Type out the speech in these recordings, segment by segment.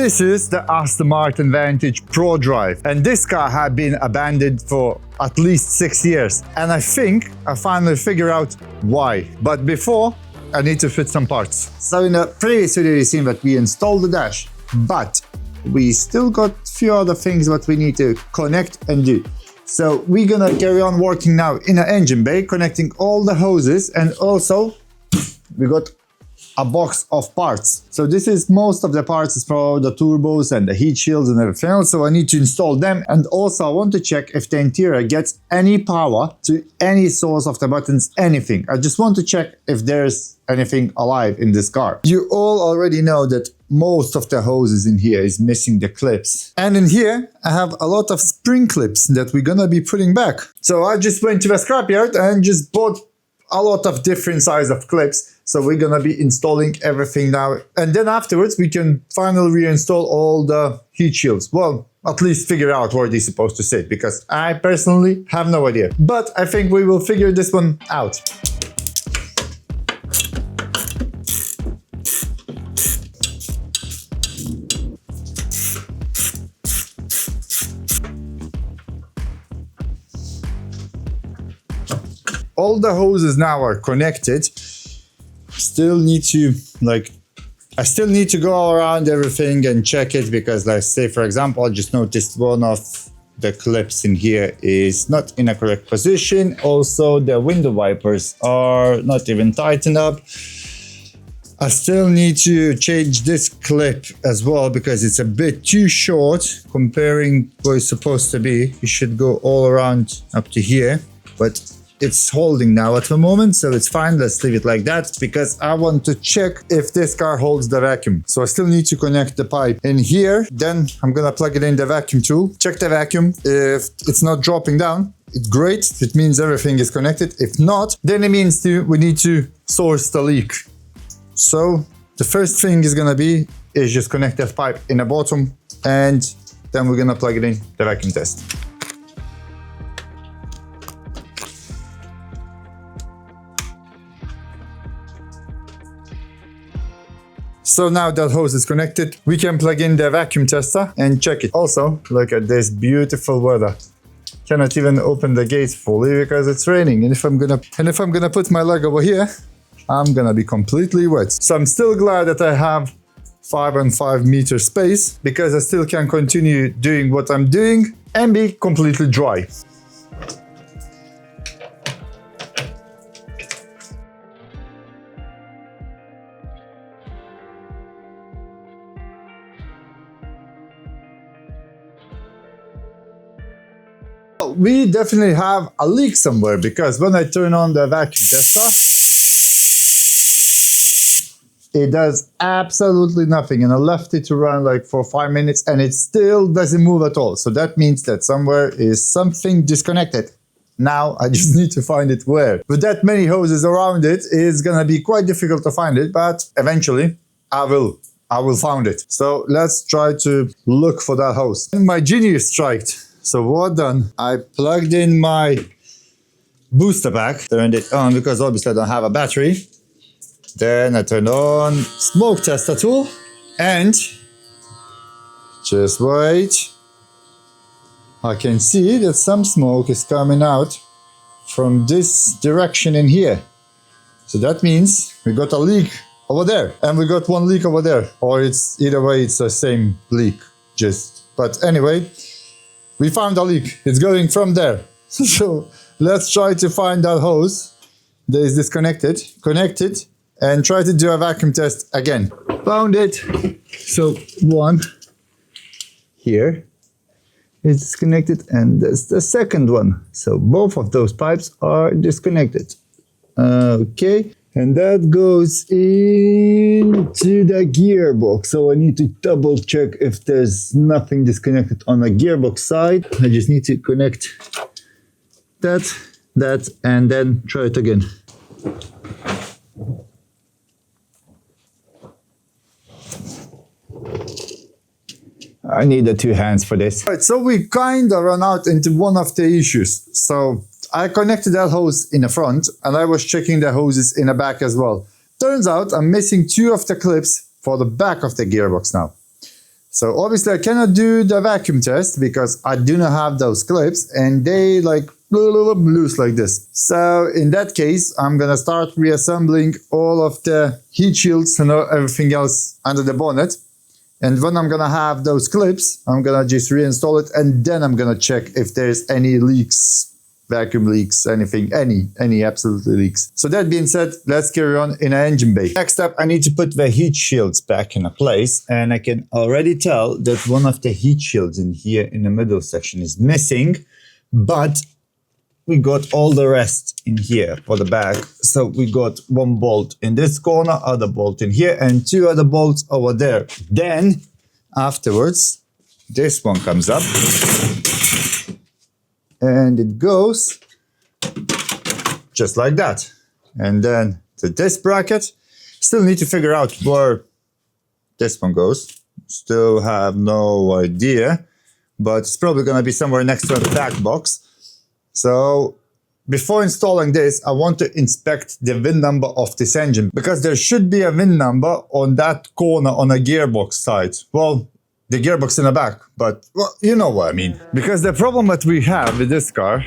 This is the Aston Martin Vantage Pro Drive, and this car had been abandoned for at least 6 years, and I think I finally figured out why. But before, I need to fit some parts. So in the previous video you've seen that we installed the dash, but we still got a few other things that we need to connect and do. So we're gonna carry on working now in the engine bay, connecting all the hoses, and also we got a box of parts. So this is most of the parts is for the turbos and the heat shields and everything else. So I need to install them. And also I want to check if the interior gets any power to any source of the buttons, anything. I just want to check if there's anything alive in this car. You all already know that most of the hoses in here is missing the clips. And in here I have a lot of spring clips that we're gonna be putting back. So I just went to the scrapyard and just bought a lot of different size of clips. So we're gonna be installing everything now. And then afterwards we can finally reinstall all the heat shields. Well, at least figure out where they're supposed to sit, because I personally have no idea. But I think we will figure this one out. All the hoses now are connected. Still need to I still need to go around everything and check it, because let's say for example I just noticed one of the clips in here is not in a correct position. Also the window wipers are not even tightened up. I still need to change this clip as well, because it's a bit too short comparing what it's supposed to be. It should go all around up to here, but it's holding now at the moment, so it's fine. Let's leave it like that, because I want to check if this car holds the vacuum. So I still need to connect the pipe in here. Then I'm gonna plug it in the vacuum tool, check the vacuum. If it's not dropping down, it's great. It means everything is connected. If not, then it means we need to source the leak. So the first thing is gonna be is just connect that pipe in the bottom, and then we're gonna plug it in the vacuum test. So now that hose is connected, we can plug in the vacuum tester and check it. Also, look at this beautiful weather. Cannot even open the gate fully because it's raining. And if I'm gonna put my leg over here, I'm gonna be completely wet. So I'm still glad that I have 5 and 5 meter space, because I still can continue doing what I'm doing and be completely dry. We definitely have a leak somewhere, because when I turn on the vacuum tester, it does absolutely nothing, and I left it to run like for 5 minutes and it still doesn't move at all. So that means that somewhere is something disconnected. Now I just need to find it where. With that many hoses around it, it's gonna be quite difficult to find it, but eventually I will find it. So let's try to look for that hose. And my genius striked. So what done? I plugged in my booster pack, turned it on because obviously I don't have a battery. Then I turned on smoke tester tool, and just wait. I can see that some smoke is coming out from this direction in here. So that means we got a leak over there, and we got one leak over there. Or it's either way, it's the same leak. But anyway, we found a leak. It's going from there. So let's try to find that hose that is disconnected, connect it, and try to do a vacuum test again. Found it. So one here is disconnected, and there's the second one. So both of those pipes are disconnected. Okay. And that goes into the gearbox. So I need to double check if there's nothing disconnected on the gearbox side. I just need to connect that, and then try it again. I need the 2 hands for this. Right, so we kind of run out into one of the issues. So I connected that hose in the front, and I was checking the hoses in the back as well. Turns out I'm missing 2 of the clips for the back of the gearbox now. So obviously I cannot do the vacuum test because I do not have those clips and they like loose like this. So in that case, I'm gonna start reassembling all of the heat shields and everything else under the bonnet. And when I'm gonna have those clips, I'm gonna just reinstall it and then I'm gonna check if there's any leaks, vacuum leaks, anything, any absolutely leaks. So that being said, let's carry on in an engine bay. Next up, I need to put the heat shields back in a place, and I can already tell that one of the heat shields in here in the middle section is missing, but we got all the rest in here for the back. So we got one bolt in this corner, other bolt in here, and two other bolts over there. Then afterwards, this one comes up and it goes just like that. And then to this bracket, still need to figure out where this one goes. Still have no idea, but it's probably gonna be somewhere next to the back box. So before installing this, I want to inspect the VIN number of this engine because there should be a VIN number on that corner on a gearbox side. Well, the gearbox in the back, but well, you know what I mean. Because the problem that we have with this car,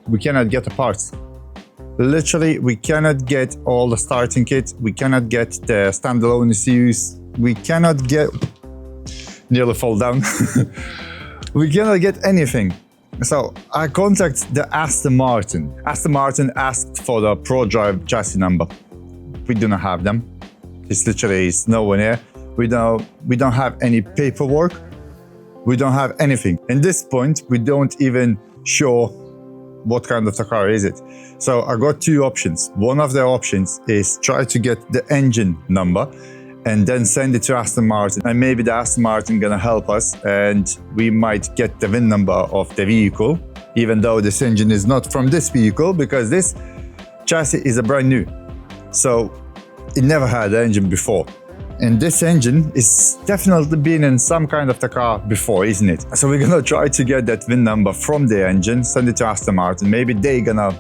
we cannot get the parts. Literally, we cannot get all the starting kit. We cannot get the standalone ECUs. We cannot get, nearly fall down. We cannot get anything. So I contacted the Aston Martin. Aston Martin asked for the ProDrive chassis number. We do not have them. It's literally nowhere near. We don't have any paperwork. We don't have anything. At this point, we don't even sure what kind of the car is it. So I got two options. One of the options is try to get the engine number and then send it to Aston Martin. And maybe the Aston Martin gonna help us and we might get the VIN number of the vehicle, even though this engine is not from this vehicle because this chassis is a brand new. So it never had an engine before. And this engine is definitely been in some kind of the car before, isn't it? So we're gonna try to get that VIN number from the engine, send it to Aston Martin. Maybe they gonna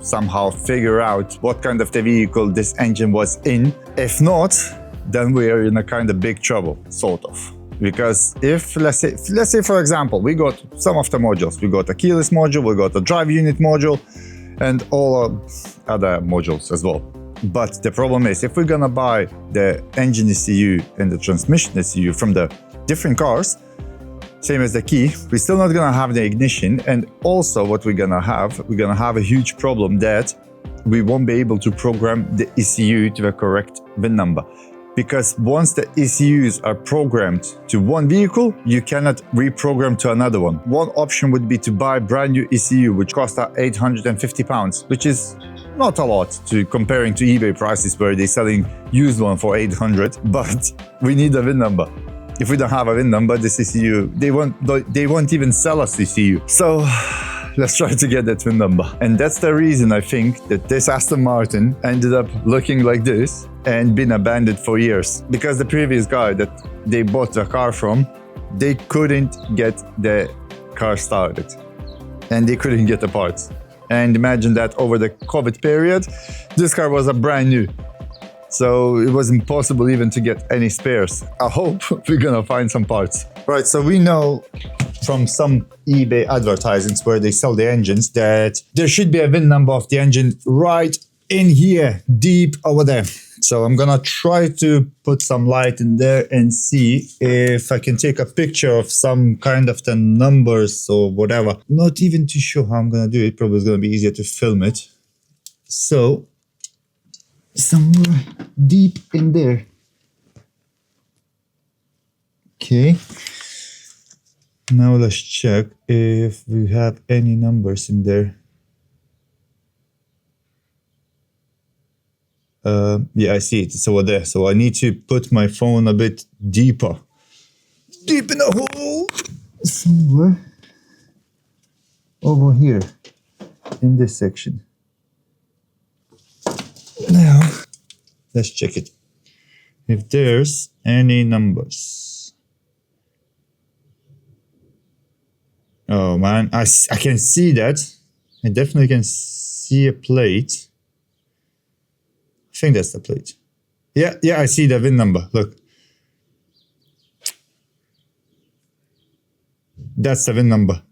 somehow figure out what kind of the vehicle this engine was in. If not, then we are in a kind of big trouble, sort of. Because if, let's say for example, we got some of the modules. We got a keyless module, we got a drive unit module, and all other modules as well. But the problem is, if we're gonna buy the engine ECU and the transmission ECU from the different cars, same as the key, we're still not gonna have the ignition. And also what we're gonna have a huge problem that we won't be able to program the ECU to the correct VIN number. Because once the ECUs are programmed to one vehicle, you cannot reprogram to another one. One option would be to buy brand new ECU, which costs £850, which is not a lot to comparing to eBay prices where they're selling used one for 800, but we need a VIN number. If we don't have a VIN number, this ECU, they won't even sell us ECU. So let's try to get that VIN number. And that's the reason I think that this Aston Martin ended up looking like this and been abandoned for years. Because the previous guy that they bought the car from, they couldn't get the car started and they couldn't get the parts. And imagine that over the COVID period, this car was a brand new. So it was impossible even to get any spares. I hope we're gonna find some parts. Right, so we know from some eBay advertisements where they sell the engines that there should be a VIN number of the engine right in here, deep over there. So I'm gonna try to put some light in there and see if I can take a picture of some kind of the numbers or whatever. Not even too sure how I'm gonna do it. Probably it's gonna be easier to film it. So somewhere deep in there. Okay. Now let's check if we have any numbers in there. Yeah, I see it. It's over there. So I need to put my phone a bit deeper. Deep in the hole. Somewhere over here in this section. Now, let's check it. If there's any numbers. Oh man, I can see that. I definitely can see a plate. I think that's the plate. Yeah, I see the VIN number. Look. That's the VIN number.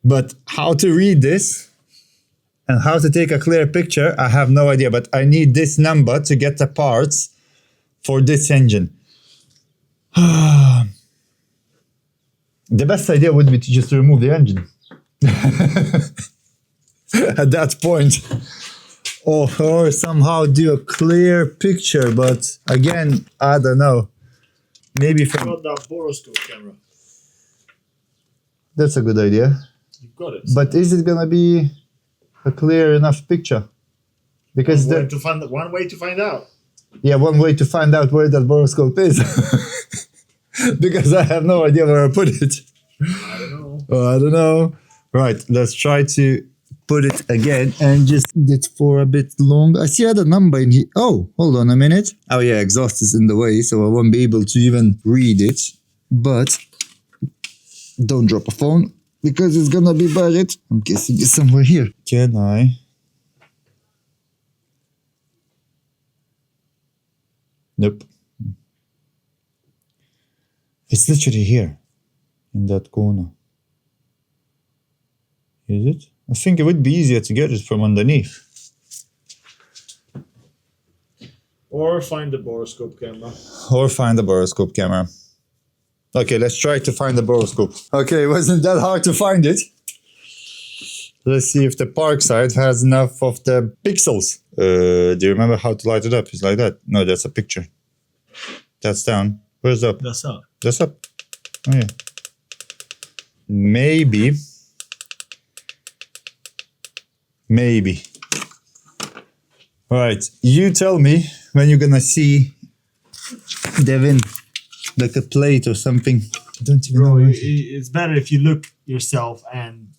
But how to read this and how to take a clear picture, I have no idea. But I need this number to get the parts for this engine. The best idea would be to just remove the engine. At that point. Or somehow do a clear picture. But again, I don't know. Maybe from... Got that boroscope camera. That's a good idea. You've got it. But is it gonna be a clear enough picture? Because one way to find out. Yeah, one way to find out where that boroscope is. Because I have no idea where I put it. I don't know. I don't know. Right, let's try to put it again and just get for a bit long. I see other number in here. Oh, hold on a minute. Oh yeah, exhaust is in the way, so I won't be able to even read it. But don't drop a phone because it's gonna be buried. I'm guessing it's somewhere here. Can I? Nope. It's literally here, in that corner. Is it? I think it would be easier to get it from underneath. Or find the boroscope camera. Or find the boroscope camera. Okay, let's try to find the boroscope. Okay, it wasn't that hard to find it. Let's see if the park side has enough of the pixels. Do you remember how to light it up? It's like that. No, that's a picture. That's down. Where's up? That's up. That's up. Oh yeah. Maybe. All right, you tell me when you're gonna see Devin, like a plate or something. I don't even know. It's better if you look yourself and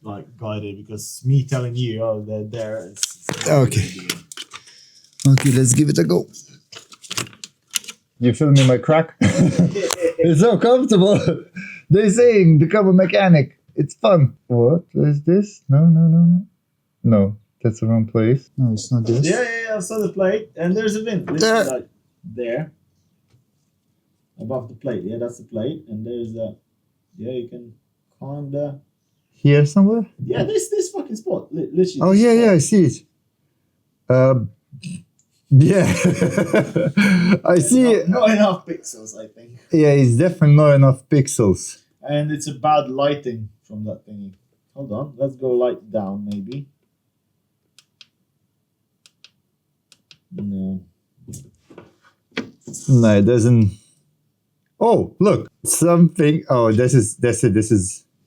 like guide it, because me telling you, oh, they're there. It's okay. Okay, let's give it a go. You filming my crack? It's so comfortable. They're saying become a mechanic. It's fun. What is this? No, that's the wrong place. No, it's not this. Yeah. I saw the plate, and there's a VIN. Literally like there, above the plate. Yeah, that's the plate, and there's a. Yeah, you can kinda. Here somewhere? Yeah, this fucking spot. Literally. Oh yeah, I see it. Yeah, I see it. Not enough pixels, I think. Yeah, it's definitely not enough pixels. And it's a bad lighting from that thingy. Hold on, let's go light down maybe. No. No, it doesn't. Oh, look, something. Oh, this is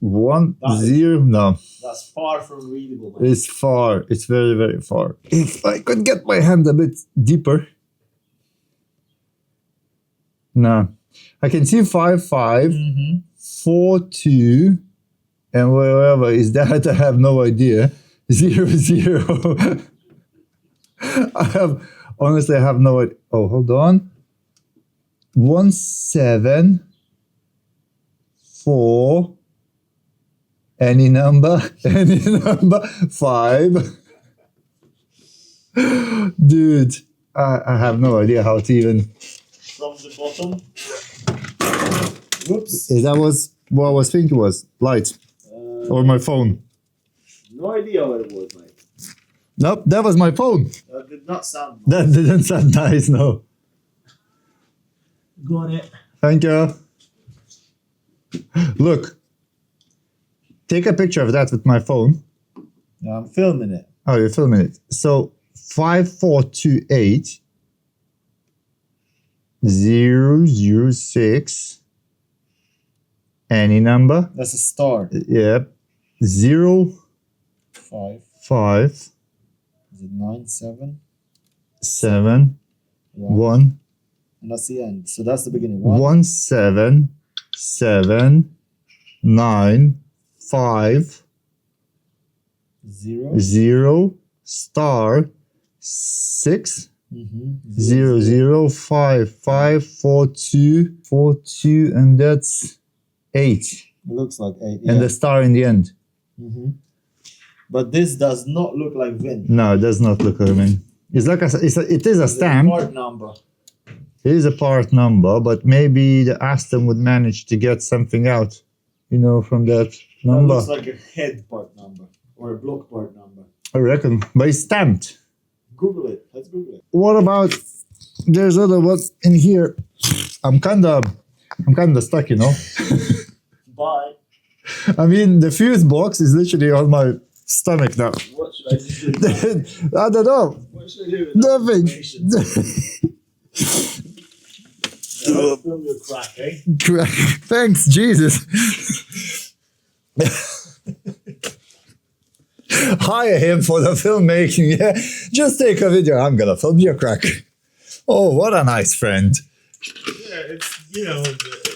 1 0. No, that's far from readable, man. It's far. It's very, very far. If I could get my hand a bit deeper. No, I can see 5 5, 4 2, and wherever is that, I have no idea. 0 0. Honestly, I have no idea. Oh, hold on. 1 7 4. Any number 5. Dude, I have no idea how to even. From the bottom. Whoops. That was what I was thinking was light or my phone. No idea what it was, mate. Nope, that was my phone. That did not sound nice. That didn't sound nice, no. Got it. Thank you. Look. Take a picture of that with my phone. No, I'm filming it. Oh, you're filming it. So 5428 006. Any number? That's a star. Yep. 0 5. 5. Is it 9 7? 7 1. And that's the end. So that's the beginning. 1 7 7 9 5 0 star 6 0 0 5 5 4 2 4 2, and that's 8. It looks like 8. Yeah. And the star in the end. But this does not look like VIN. No, it does not look like VIN. It's like it is a stamp. Part number. Here's a part number, but maybe the Aston would manage to get something out, you know, from that That number. looks like a head part number or a block part number. I reckon, but it's stamped. Google it. Let's Google it. What about? There's other ones in here. I'm kinda stuck, you know. Bye. I mean, the fuse box is literally on my stomach now. What should I do? I don't know. What should I do with that Nothing. information? Let's film your crack, eh? Thanks, Jesus. Hire him for the filmmaking. Yeah, just take a video. I'm gonna film your crack. Oh, what a nice friend. Yeah, it's, you know,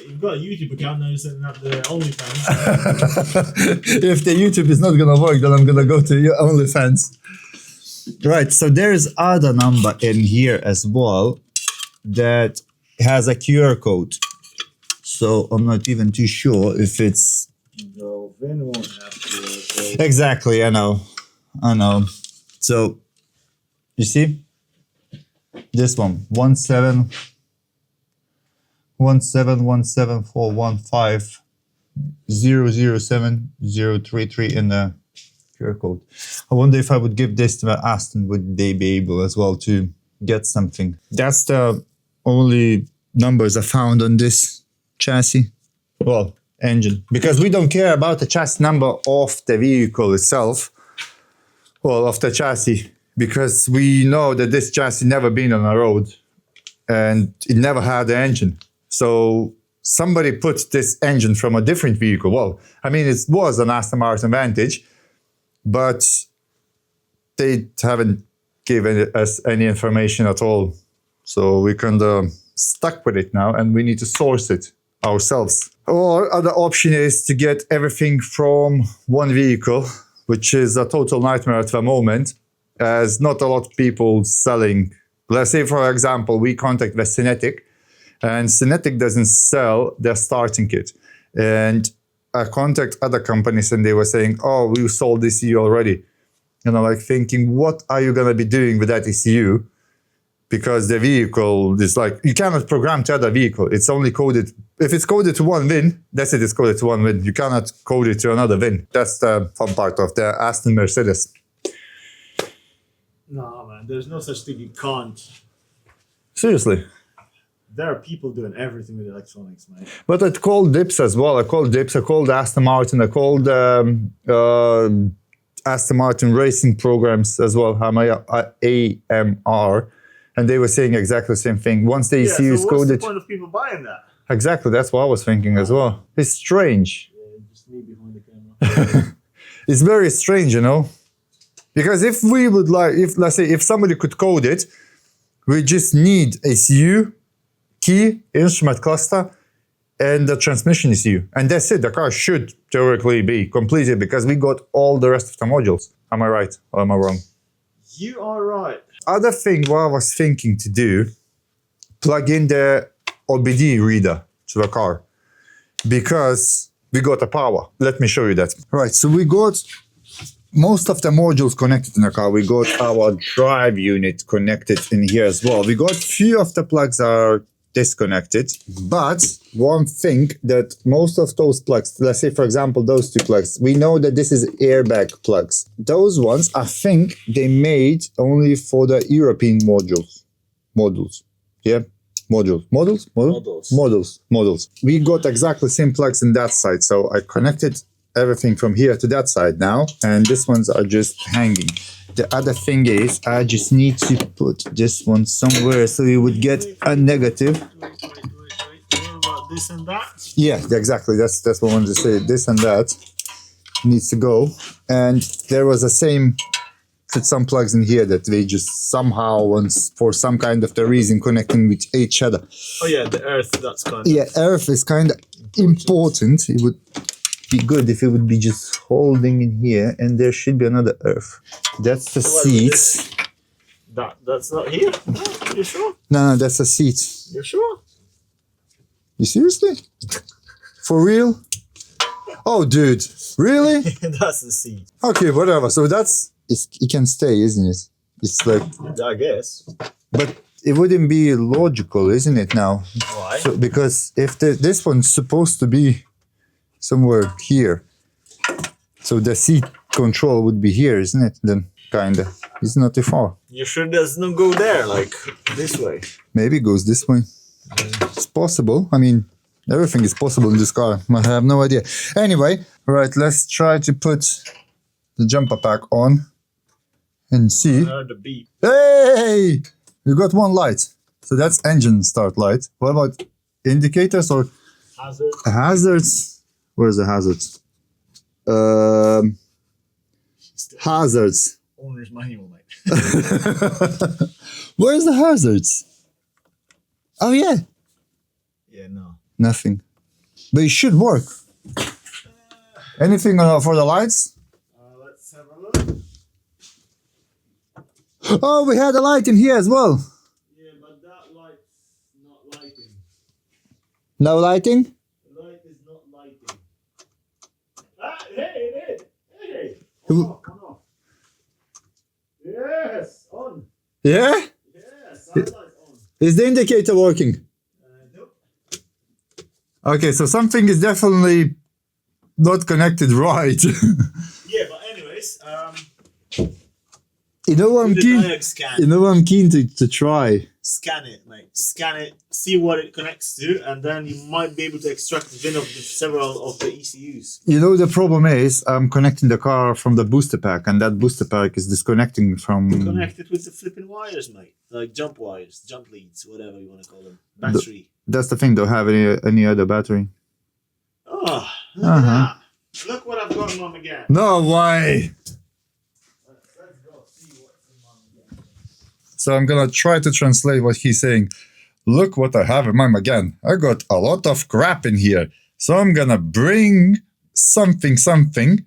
you've got a YouTube account now, you're setting up the OnlyFans. If the YouTube is not gonna work, then I'm gonna go to your OnlyFans. Right, so there's other number in here as well that has a QR code. So I'm not even too sure if it's... No, Vin won't have to. Exactly, I know. So, you see? This one, 1717415007033 in the QR code. I wonder if I would give this to my Aston, would they be able as well to get something? That's the only numbers I found on this chassis. Well, engine. Because we don't care about the chassis number of the vehicle itself. Well, of the chassis. Because we know that this chassis never been on a road. And it never had the engine. So somebody put this engine from a different vehicle. Well, I mean, it was an Aston Martin Vantage. But they haven't given us any information at all. So we kind of stuck with it now and we need to source it ourselves. Or other option is to get everything from one vehicle, which is a total nightmare at the moment, as not a lot of people selling. Let's say, for example, we contact the Cinetic, and Cinetic doesn't sell their starting kit. And I contact other companies and they were saying, oh, we sold this ECU already. You know, like thinking, what are you going to be doing with that ECU? Because the vehicle is like, you cannot program to other vehicle. It's only coded, if it's coded to one VIN, that's it, it's coded to one VIN. You cannot code it to another VIN. That's the fun part of the Aston Mercedes. No, man, there's no such thing. You can't. Seriously. There are people doing everything with electronics, mate. But I called Dips as well. I called Aston Martin. I called Aston Martin racing programs as well, AMR. And they were saying exactly the same thing. Once the ECU is coded... what's the point of people buying that? Exactly, that's what I was thinking as well. It's strange. Yeah, just me behind the camera. It's very strange, you know? Because if we would like, let's say, if somebody could code it, we just need ECU, key, instrument cluster, and the transmission ECU. And that's it. The car should theoretically be completed because we got all the rest of the modules. Am I right or am I wrong? You are right. Other thing what I was thinking to do, plug in the OBD reader to the car because we got the power. Let me show you that. Right, so we got most of the modules connected in the car. We got our drive unit connected in here as well. We got few of the plugs are disconnected, but one thing that most of those plugs, let's say for example those two plugs, we know that this is airbag plugs. Those ones, I think they made only for the European modules. Yeah, models. We got exactly same plugs in that side, so I connected everything from here to that side now, and these ones are just hanging. The other thing is I just need to put this one somewhere so you would get a negative. Wait. What about this and that? Yeah, exactly. That's what I wanted to say. This and that needs to go. And there was the same with some plugs in here that they just somehow, once for some kind of the reason, connecting with each other. Oh yeah, the earth. That's kind of. Yeah, earth is kind of important. It would be good if it would be just holding in here, and there should be another earth. That's the seat. That's not here. No, you sure? No, that's a seat. You sure? You seriously? For real? Oh, dude, really? That's the seat. Okay, whatever. So it can stay, isn't it? It's like, I guess. but it wouldn't be logical, isn't it now? Why? So, because if this one's supposed to be somewhere here, so the seat control would be here, isn't it? Then kinda. It's not too far. You sure does not go there, like this way? Maybe it goes this way. It's possible. I mean, everything is possible in this car. I have no idea. Anyway, right, let's try to put the jumper pack on and see. I heard the beep. Hey! We got one light. So that's engine start light. What about indicators or Hazard. hazards? Where's the hazards? Hazards. Owner's manual, mate. Where's the hazards? Oh yeah. Yeah, no. Nothing. But it should work. Anything for the lights? Let's have a look. Oh, we had a light in here as well. Yeah, but that light's not lighting. No lighting? The light is not lighting. Ah, hey, it is. Hey. Who- On off. Yes, on. Yeah? Yes, side light on. Is the indicator working? Nope. Okay, so something is definitely not connected right. Yeah, but anyways, You know what I'm do the keen. diag scan. You know what I'm keen to try. Scan it, mate. Scan it, see what it connects to, and then you might be able to extract the VIN of several of the ECUs. You know the problem is I'm connecting the car from the booster pack, and that booster pack is disconnecting from. Connect it with the flipping wires, mate. Like jump wires, jump leads, whatever you want to call them. Battery. That's the thing. Don't have any other battery. Oh, look at that. Look what I've got in my again. No way. Let's go see what's in my again. So I'm gonna try to translate what he's saying. Look what I have in my Magan. I got a lot of crap in here. So I'm gonna bring something,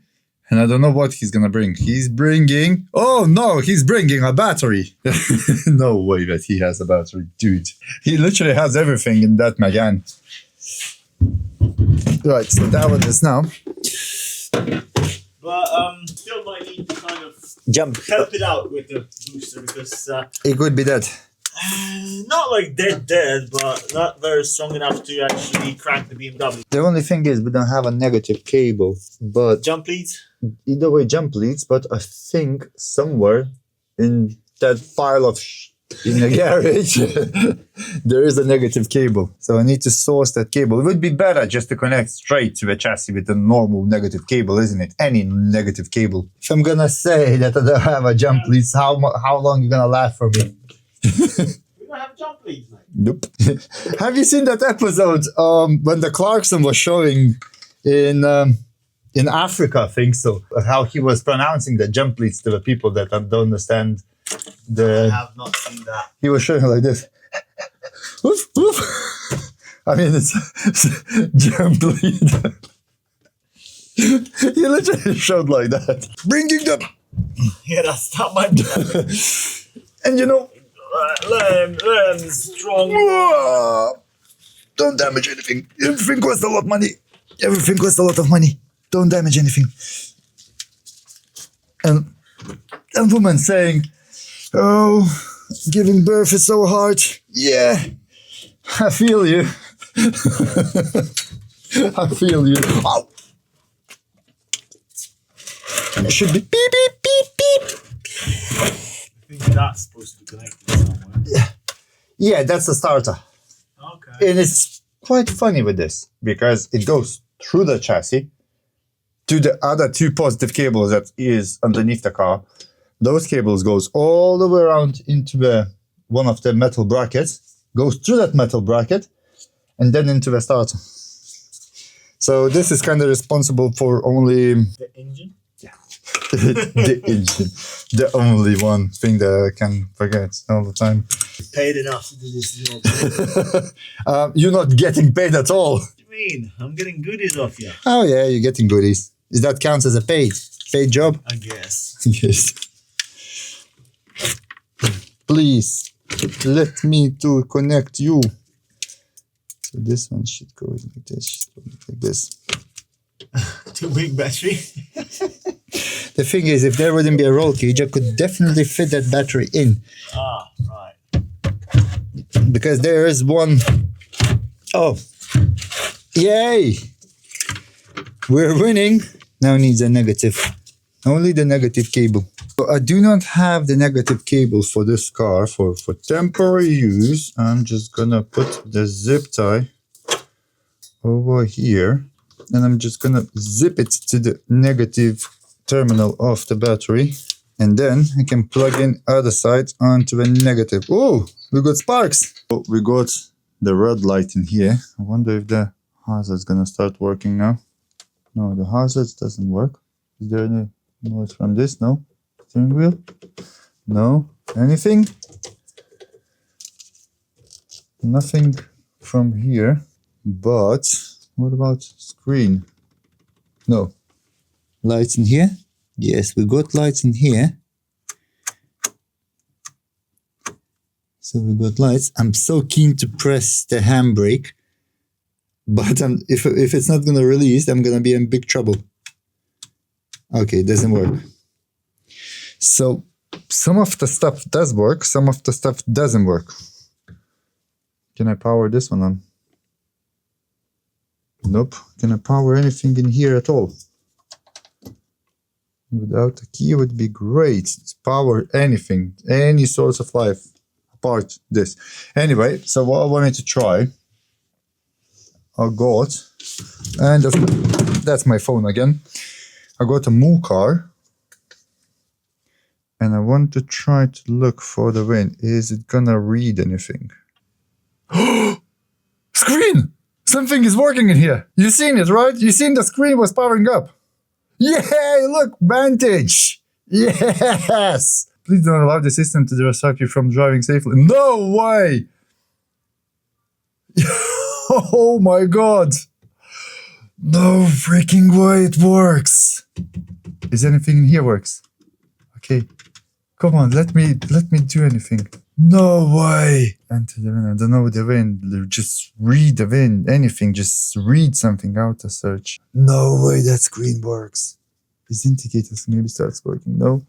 and I don't know what he's gonna bring. He's bringing, oh no, he's bringing a battery. No way that he has a battery, dude. He literally has everything in that Magan. Right, so that one is now. But still might need to kind of Jump. help it out with the booster because It could be that. not like dead, but not very strong enough to actually crank the BMW. The only thing is we don't have a negative cable, but Jump leads? either way jump leads, but I think somewhere in that pile of in the garage there is a negative cable. So I need to source that cable. It would be better just to connect straight to a chassis with a normal negative cable, isn't it? Any negative cable. If I'm gonna say that I don't have a jump leads, how long you gonna laugh for me? We don't have jump leads, mate. Nope. Have you seen that episode when the Clarkson was showing in Africa, I think so, how he was pronouncing the jump leads to the people that don't understand I have not seen that. he was showing like this. Woof, woof. I mean, it's jump lead. He literally showed like that. Bringing them. Yeah, that's not my job. And you know, Lamb is strong. don't damage anything. Everything costs a lot of money. Everything costs a lot of money. Don't damage anything. And a woman saying, oh, giving birth is so hard. Yeah, I feel you. I feel you. Ow. It should be beep, beep, beep, beep. I think that's supposed to be connected somewhere. Yeah, that's the starter. Okay. And it's quite funny with this because it goes through the chassis to the other two positive cables that is underneath the car. Those cables goes all the way around into one of the metal brackets, goes through that metal bracket, and then into the starter. So this is kind of responsible for only The engine? the engine. The only one thing that I can forget all the time. Paid enough to do this job. You're not getting paid at all. What do you mean? I'm getting goodies off you. Oh yeah, you're getting goodies. Is that counts as a paid job? I guess. Yes. Please let me to connect you. So this one should go like this. Like this. Too big battery. The thing is, if there wouldn't be a roll cage, I could definitely fit that battery in. Ah, right. because there is one. Oh, yay! We're winning. Now needs a negative. Only the negative cable. So I do not have the negative cable for this car for temporary use. I'm just gonna put the zip tie over here, and I'm just gonna zip it to the negative terminal of the battery, and then I can plug in other side onto a negative. Oh, we got sparks. Oh, we got the red light in here. I wonder if the hazard's gonna start working now. No, the hazard doesn't work. Is there any noise from this? No. Steering wheel? No. Anything? Nothing from here. But what about screen? No. Lights in here? Yes, we got lights in here. So we got lights. I'm so keen to press the handbrake, but if it's not gonna release, I'm gonna be in big trouble. Okay, it doesn't work. So some of the stuff does work, some of the stuff doesn't work. Can I power this one on? Nope. Can I power anything in here at all? Without a key would be great to power anything, any source of life, apart this. Anyway, so what I wanted to try, I got, and that's my phone again. I got a MuCar, and I want to try to look for the VIN. Is it gonna read anything? Screen! Something is working in here. You seen it, right? You seen the screen was powering up. Yay! Look, Vantage! Yes! Please don't allow the system to distract you from driving safely. No way! Oh my god! No freaking way it works! Is anything in here works? Okay. Come on, let me do anything. No way! Enter the VIN. I don't know the VIN. Just read the VIN. Anything. Just read something out of search. No way that screen works. These indicators maybe starts working. No.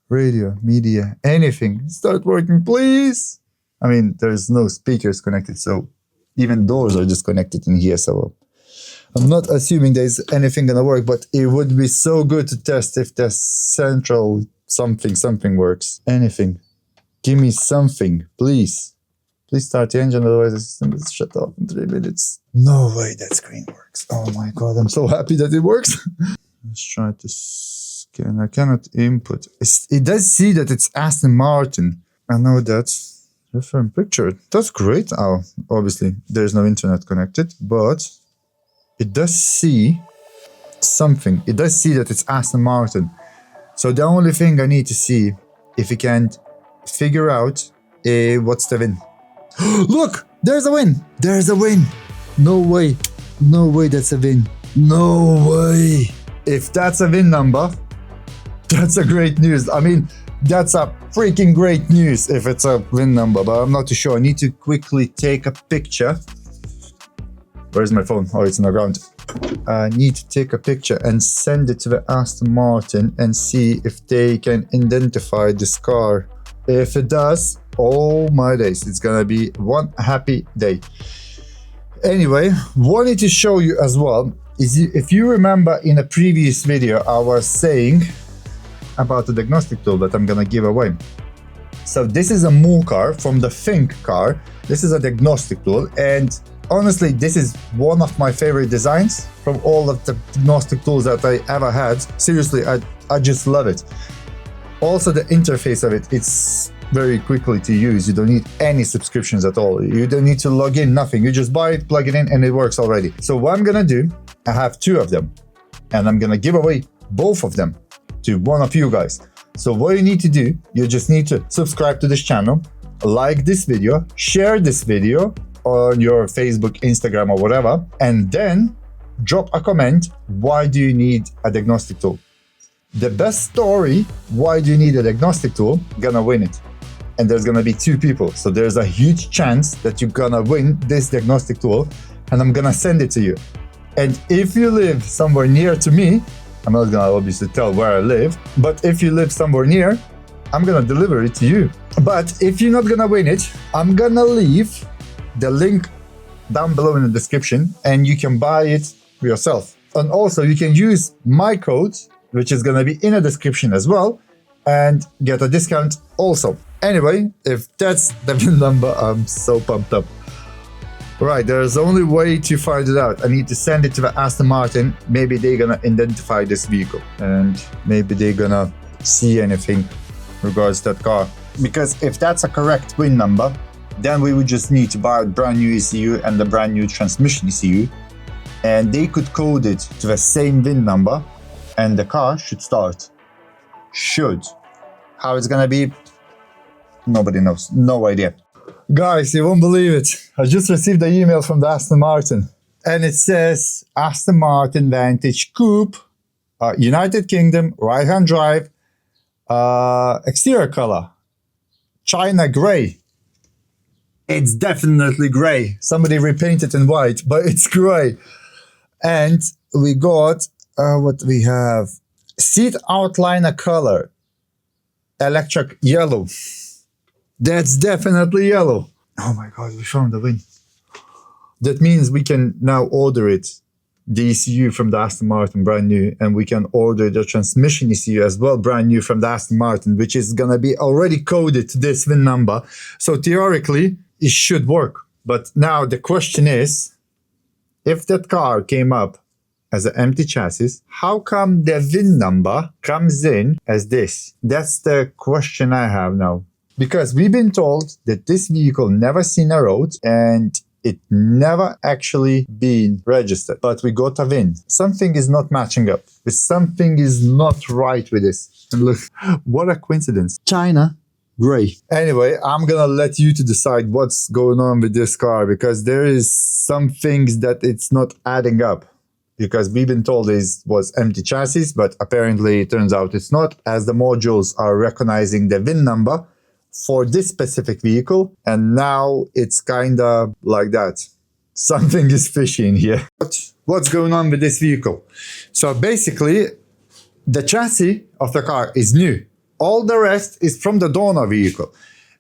Radio, media, anything. Start working, please. I mean, there's no speakers connected, so even doors are disconnected in here. So I'm not assuming there's anything gonna work, but it would be so good to test if the central something works. Anything. Give me something, please. Please start the engine, otherwise the system is shut off in 3 minutes. No way that screen works. Oh my god, I'm so happy that it works. Let's try to scan. I cannot input. It does see that it's Aston Martin. I know that. Reference picture. That's great. Oh, obviously there's no internet connected, but it does see something. It does see that it's Aston Martin. So the only thing I need to see, if you can figure out what's the VIN. Look, there's a VIN. There's a VIN. No way. No way that's a VIN. No way. If that's a VIN number, that's a great news. I mean, that's a freaking great news if it's a VIN number, but I'm not too sure. I need to quickly take a picture. Where's my phone? Oh, it's on the ground. I need to take a picture and send it to the Aston Martin and see if they can identify this car. If it does, oh my days, it's gonna be one happy day. Anyway, wanted to show you as well is, if you remember in a previous video, I was saying about the diagnostic tool that I'm gonna give away. So this is a MuCar from the Think car. This is a diagnostic tool, and honestly, this is one of my favorite designs from all of the diagnostic tools that I ever had. Seriously, I just love it. Also, the interface of it, it's very quickly to use. You don't need any subscriptions at all. You don't need to log in, nothing. You just buy it, plug it in, and it works already. So what I'm gonna do, I have 2 of them, and I'm gonna give away both of them to one of you guys. So what you need to do, you just need to subscribe to this channel, like this video, share this video on your Facebook, Instagram, or whatever, and then drop a comment. Why do you need a diagnostic tool? The best story, why do you need a diagnostic tool, gonna win it. And there's gonna be 2 people. So there's a huge chance that you're gonna win this diagnostic tool, and I'm gonna send it to you. And if you live somewhere near to me, I'm not gonna obviously tell where I live, but if you live somewhere near, I'm gonna deliver it to you. But if you're not gonna win it, I'm gonna leave the link down below in the description and you can buy it yourself. And also you can use my code, which is gonna be in the description as well, and get a discount also. Anyway, if that's the VIN number, I'm so pumped up. Right, there's only way to find it out. I need to send it to the Aston Martin. Maybe they're gonna identify this vehicle and maybe they're gonna see anything regards that car. Because if that's a correct VIN number, then we would just need to buy a brand new ECU and the brand new transmission ECU, and they could code it to the same VIN number and the car should start. Should. How it's gonna be, nobody knows. No idea. Guys, you won't believe it. I just received an email from the Aston Martin and it says Aston Martin Vantage Coupe, United Kingdom, right-hand drive, exterior color, China gray. It's definitely gray. Somebody repainted in white, but it's gray. And we got, what we have? Seat outliner color, electric yellow. That's definitely yellow. Oh my God, we found the VIN. That means we can now order it, the ECU from the Aston Martin brand new, and we can order the transmission ECU as well brand new from the Aston Martin, which is gonna be already coded to this VIN number. So theoretically, it should work. But now the question is, if that car came up as an empty chassis, how come the VIN number comes in as this? That's the question I have now. Because we've been told that this vehicle never seen a road and it never actually been registered, but we got a VIN. Something is not matching up. Something is not right with this. And look, what a coincidence. China gray. Anyway, I'm gonna let you to decide what's going on with this car, because there is some things that it's not adding up. Because we've been told it was empty chassis, but apparently it turns out it's not, as the modules are recognizing the VIN number for this specific vehicle, and now it's kind of like that. Something is fishy in here. What's going on with this vehicle? So basically, the chassis of the car is new. All the rest is from the donor vehicle,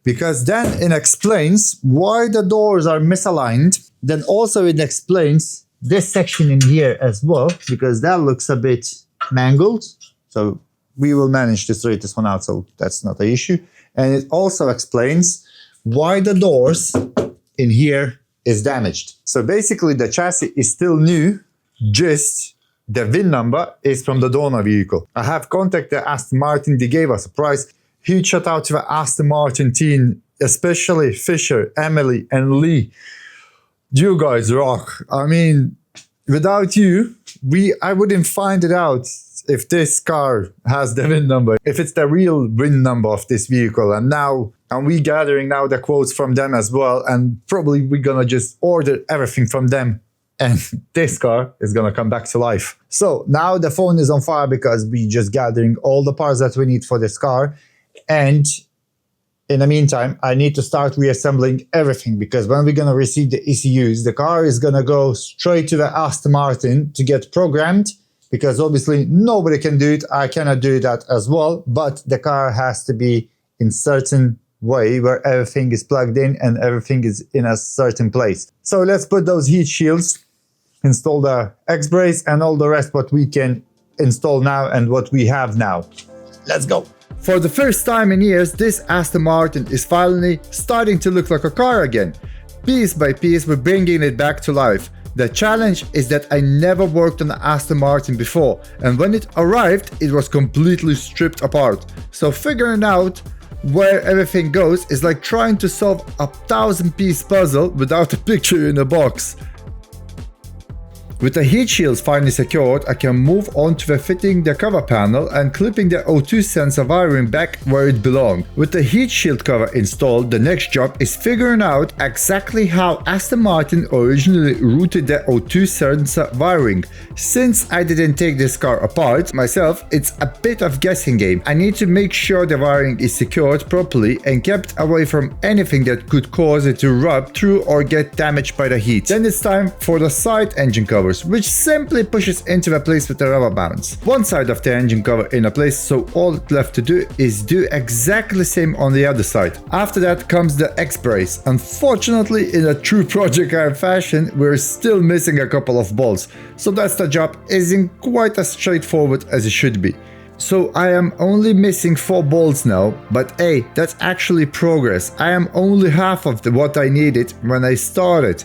because then it explains why the doors are misaligned. Then also it explains this section in here as well, because that looks a bit mangled. So we will manage to straighten this one out, so that's not an issue. And it also explains why the doors in here is damaged. So basically the chassis is still new, just the VIN number is from the donor vehicle. I have contacted Aston Martin, they gave us a price. Huge shout out to the Aston Martin team, especially Fisher, Emily and Lee. You guys rock. I mean, without you, I wouldn't find it out if this car has the VIN number, if it's the real VIN number of this vehicle. And we gathering now the quotes from them as well, and probably we're gonna just order everything from them, and this car is gonna come back to life. So now the phone is on fire because we just gathering all the parts that we need for this car, and in the meantime, I need to start reassembling everything, because when we're gonna receive the ECUs, the car is gonna go straight to the Aston Martin to get programmed, because obviously nobody can do it. I cannot do that as well, but the car has to be in certain way where everything is plugged in and everything is in a certain place. So let's put those heat shields, install the X-brace and all the rest what we can install now and what we have now. Let's go. For the first time in years, this Aston Martin is finally starting to look like a car again. Piece by piece, we're bringing it back to life. The challenge is that I never worked on an Aston Martin before, and when it arrived, it was completely stripped apart. So figuring out where everything goes is like trying to solve a 1,000-piece puzzle without a picture in a box. With the heat shields finally secured, I can move on to fitting the cover panel and clipping the O2 sensor wiring back where it belonged. With the heat shield cover installed, the next job is figuring out exactly how Aston Martin originally routed the O2 sensor wiring. Since I didn't take this car apart myself, it's a bit of guessing game. I need to make sure the wiring is secured properly and kept away from anything that could cause it to rub through or get damaged by the heat. Then it's time for the side engine cover. doors, which simply pushes into a place with a rubber bounce. One side of the engine cover in a place, so all it's left to do is do exactly the same on the other side. After that comes the X-brace. Unfortunately, in a true project car fashion, we're still missing a couple of bolts, so that's the job isn't quite as straightforward as it should be. So I am only missing 4 bolts now, but hey, that's actually progress. I am only half of what I needed when I started.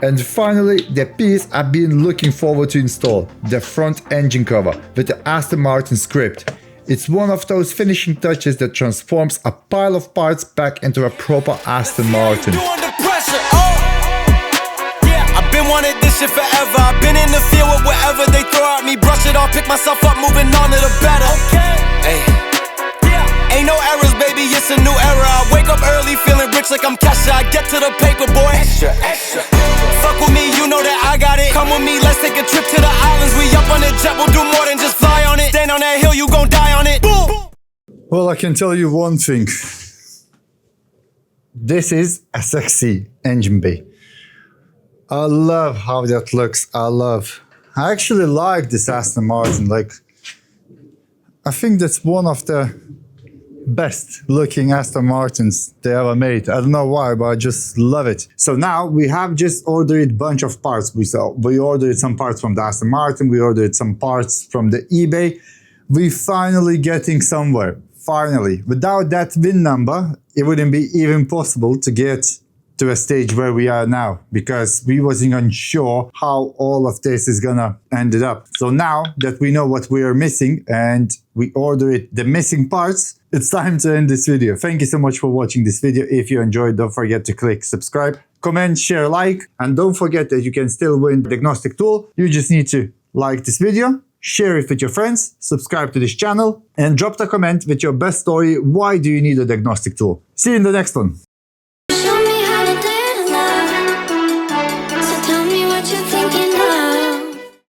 And finally, the piece I've been looking forward to install, the front engine cover with the Aston Martin script. It's one of those finishing touches that transforms a pile of parts back into a proper Aston Martin. Wanted this shit forever. I've been in the field with whatever they throw at me. Brush it off, pick myself up, moving on to the better. Hey. Ain't no errors, baby, it's a new era. I wake up early, feeling rich like I'm Kesha. I get to the paper, boy. Extra, extra. Fuck with me, you know that I got it. Come with me, let's take a trip to the islands. We up on the jet, we'll do more than just fly on it. Stand on that hill, you gon' die on it. Boom. Well, I can tell you one thing. This is a sexy engine bay. I love how that looks. I actually like this Aston Martin. Like, I think that's one of the best looking Aston Martins they ever made. I don't know why, but I just love it. So now we have just ordered a bunch of parts. We ordered some parts from the Aston Martin. We ordered some parts from the eBay. We finally getting somewhere. Finally. Without that VIN number, it wouldn't be even possible to get to a stage where we are now, because we wasn't unsure how all of this is gonna end up. So now that we know what we are missing and we ordered the missing parts, it's time to end this video. Thank you so much for watching this video. If you enjoyed, don't forget to click subscribe, comment, share, like, and don't forget that you can still win the diagnostic tool. You just need to like this video, share it with your friends, subscribe to this channel, and drop a comment with your best story. Why do you need a diagnostic tool? See you in the next one.